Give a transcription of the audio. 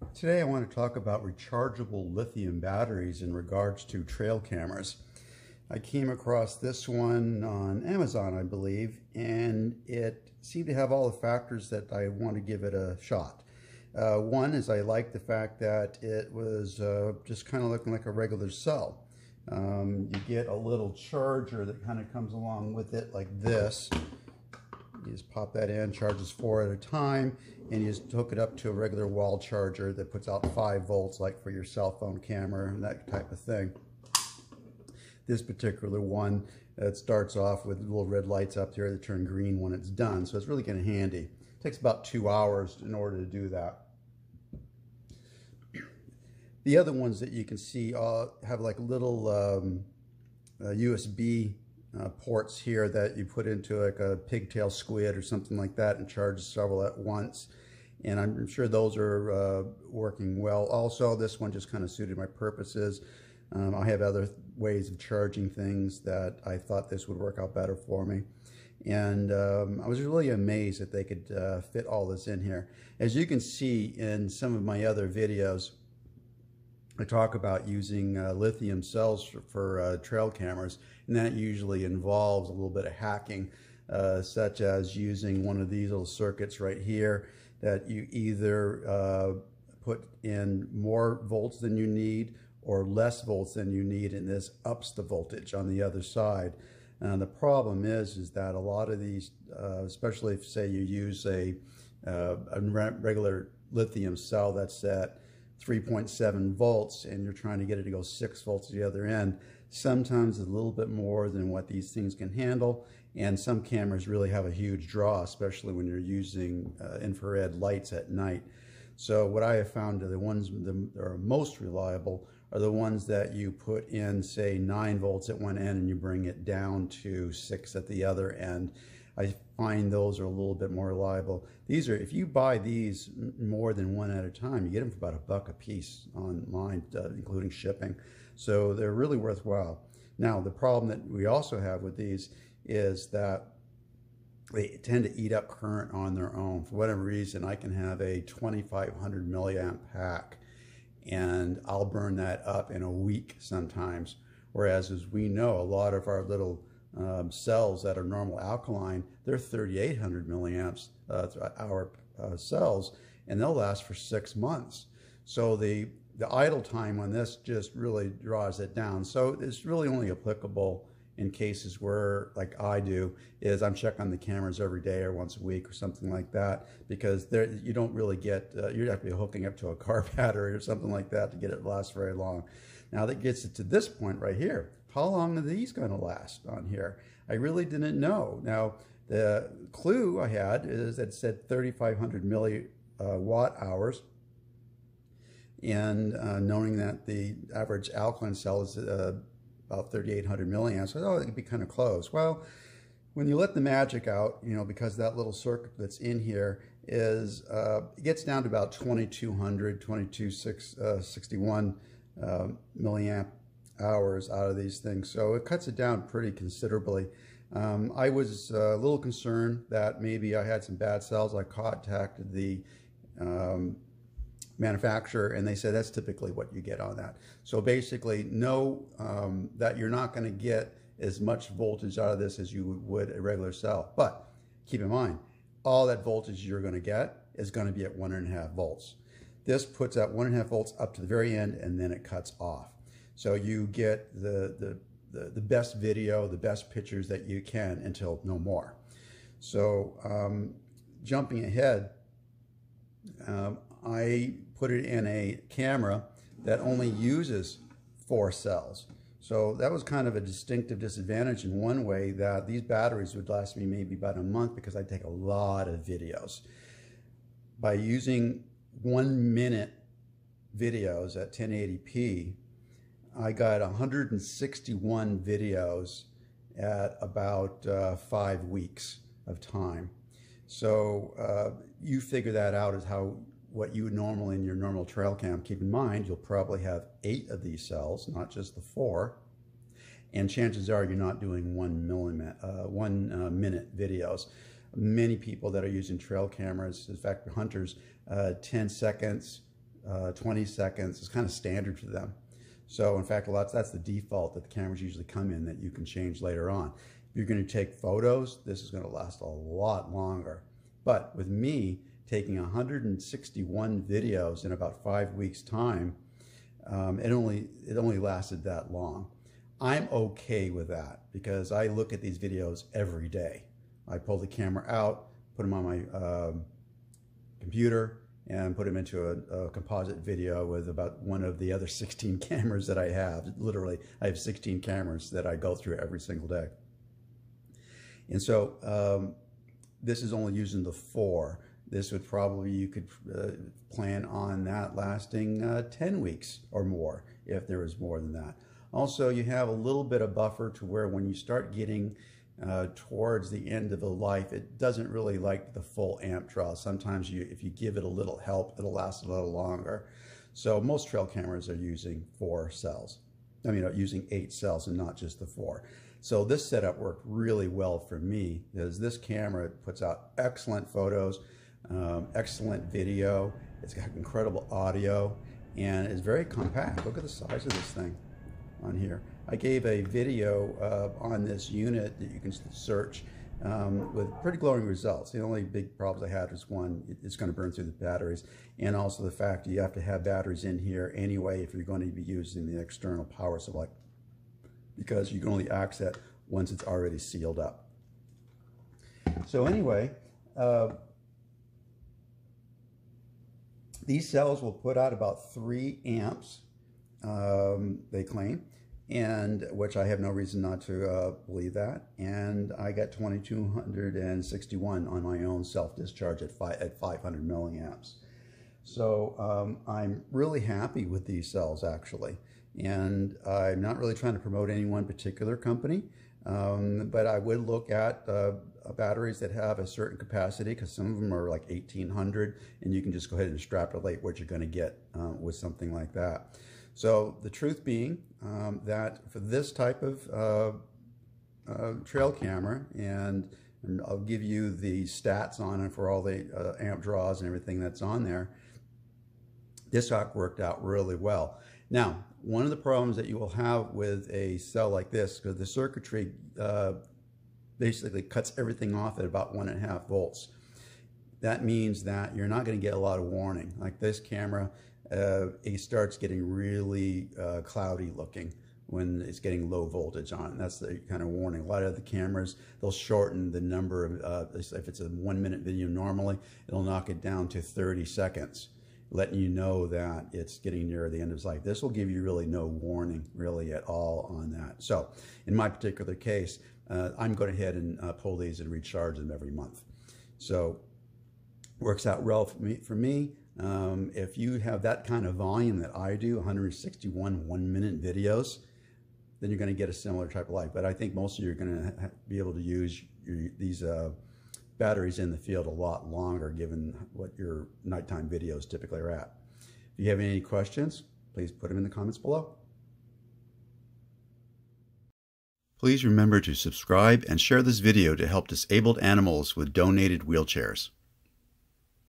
Today I want to talk about rechargeable lithium batteries in regards to trail cameras. I came across this one on Amazon, I believe, and it seemed to have all the factors that I want to give it a shot. One is I like the fact that it was just kind of looking like a regular cell. You get a little charger that kind of comes along with it like this. You just pop that in, charges 4 at a time, and you just hook it up to a regular wall charger that puts out 5 volts, like for your cell phone camera and that type of thing. This particular one, it starts off with little red lights up there that turn green when it's done, so it's really kind of handy. It takes about 2 hours in order to do that. The other ones that you can see have like little USB ports here that you put into like a pigtail squid or something like that and charge several at once, and I'm sure those are working well. Also, this one just kind of suited my purposes. I have other ways of charging things that I thought this would work out better for me, and I was really amazed that they could fit all this in here. As you can see in some of my other videos, I talk about using lithium cells for trail cameras, and that usually involves a little bit of hacking, such as using one of these little circuits right here that you either put in more volts than you need or less volts than you need, and this ups the voltage on the other side. And the problem is that a lot of these, especially if say you use a regular lithium cell that's at 3.7 volts and you're trying to get it to go 6 volts at the other end, sometimes it's a little bit more than what these things can handle, and some cameras really have a huge draw, especially when you're using infrared lights at night. So what I have found are the ones that are most reliable are the ones that you put in, say, 9 volts at one end and you bring it down to 6 at the other end. I find those are a little bit more reliable. These are, if you buy these more than one at a time, you get them for about $1 a piece online, including shipping. So they're really worthwhile. Now, the problem that we also have with these is that they tend to eat up current on their own. For whatever reason, I can have a 2500 milliamp pack and I'll burn that up in a week sometimes. Whereas, as we know, a lot of our little cells that are normal alkaline, they're 3800 milliamps hour cells, and they'll last for 6 months. So the idle time on this just really draws it down. So it's really only applicable in cases where, like I do, is I'm checking the cameras every day or once a week or something like that, because there you don't really get, you have to be hooking up to a car battery or something like that to get it to last very long. Now that gets it to this point right here. How long are these going to last on here? I really didn't know. Now, the clue I had is that it said 3,500 milliwatt hours. And knowing that the average alkaline cell is about 3,800 milliamps, I thought it could be kind of close. Well, when you let the magic out, you know, because that little circuit that's in here is, it gets down to about 2,200, 2,261 milliamp hours out of these things, so it cuts it down pretty considerably. I was a little concerned that maybe I had some bad cells. I contacted the manufacturer and they said that's typically what you get on that. So basically know that you're not going to get as much voltage out of this as you would a regular cell, but keep in mind all that voltage you're going to get is going to be at 1.5 volts. This puts out 1.5 volts up to the very end, and then it cuts off. So you get the best video, the best pictures that you can until no more. So jumping ahead, I put it in a camera that only uses 4 cells. So that was kind of a distinctive disadvantage in one way, that these batteries would last me maybe about a month because I take a lot of videos. By using 1-minute videos at 1080p, I got 161 videos at about 5 weeks of time. So you figure that out as what you would normally in your normal trail cam. Keep in mind, you'll probably have 8 of these cells, not just the 4. And chances are you're not doing 1 minute videos. Many people that are using trail cameras, in fact, hunters, 10 seconds, 20 seconds is kind of standard for them. So in fact, that's the default that the cameras usually come in that you can change later on. If you're going to take photos, this is going to last a lot longer. But with me taking 161 videos in about 5 weeks time, it only lasted that long. I'm okay with that because I look at these videos every day. I pull the camera out, put them on my computer, and put them into a composite video with about one of the other 16 cameras that I have. Literally, I have 16 cameras that I go through every single day. And so this is only using the 4. This would probably, you could plan on that lasting 10 weeks or more if there was more than that. Also, you have a little bit of buffer to where when you start getting towards the end of the life, it doesn't really like the full amp draw. Sometimes if you give it a little help, it'll last a little longer. So most trail cameras are using 4 cells. I mean, using 8 cells and not just the 4. So this setup worked really well for me because this camera puts out excellent photos, excellent video. It's got incredible audio and it's very compact. Look at the size of this thing on here. I gave a video on this unit that you can search with pretty glowing results. The only big problems I had was one, it's going to burn through the batteries, and also the fact that you have to have batteries in here anyway if you're going to be using the external power supply, because you can only access it once it's already sealed up. So anyway, these cells will put out about 3 amps, they claim, and which I have no reason not to believe that. And I got 2261 on my own self-discharge at 500 milliamps. So I'm really happy with these cells actually. And I'm not really trying to promote any one particular company, but I would look at batteries that have a certain capacity, because some of them are like 1800, and you can just go ahead and extrapolate what you're going to get with something like that. So the truth being that for this type of trail camera, and I'll give you the stats on it for all the amp draws and everything that's on there, this worked out really well. Now, one of the problems that you will have with a cell like this, because the circuitry basically cuts everything off at about 1.5 volts. That means that you're not going to get a lot of warning. Like this camera, it starts getting really cloudy looking when it's getting low voltage on it. That's the kind of warning. A lot of the cameras, they'll shorten the number of, if it's a 1-minute video normally, it'll knock it down to 30 seconds, letting you know that it's getting near the end of its life. This will give you really no warning really at all on that. So in my particular case, I'm going ahead and pull these and recharge them every month. So works out well for me. If you have that kind of volume that I do, 161 1-minute videos, then you're going to get a similar type of life. But I think most of you are going to be able to use these batteries in the field a lot longer, given what your nighttime videos typically are at. If you have any questions, please put them in the comments below. Please remember to subscribe and share this video to help disabled animals with donated wheelchairs.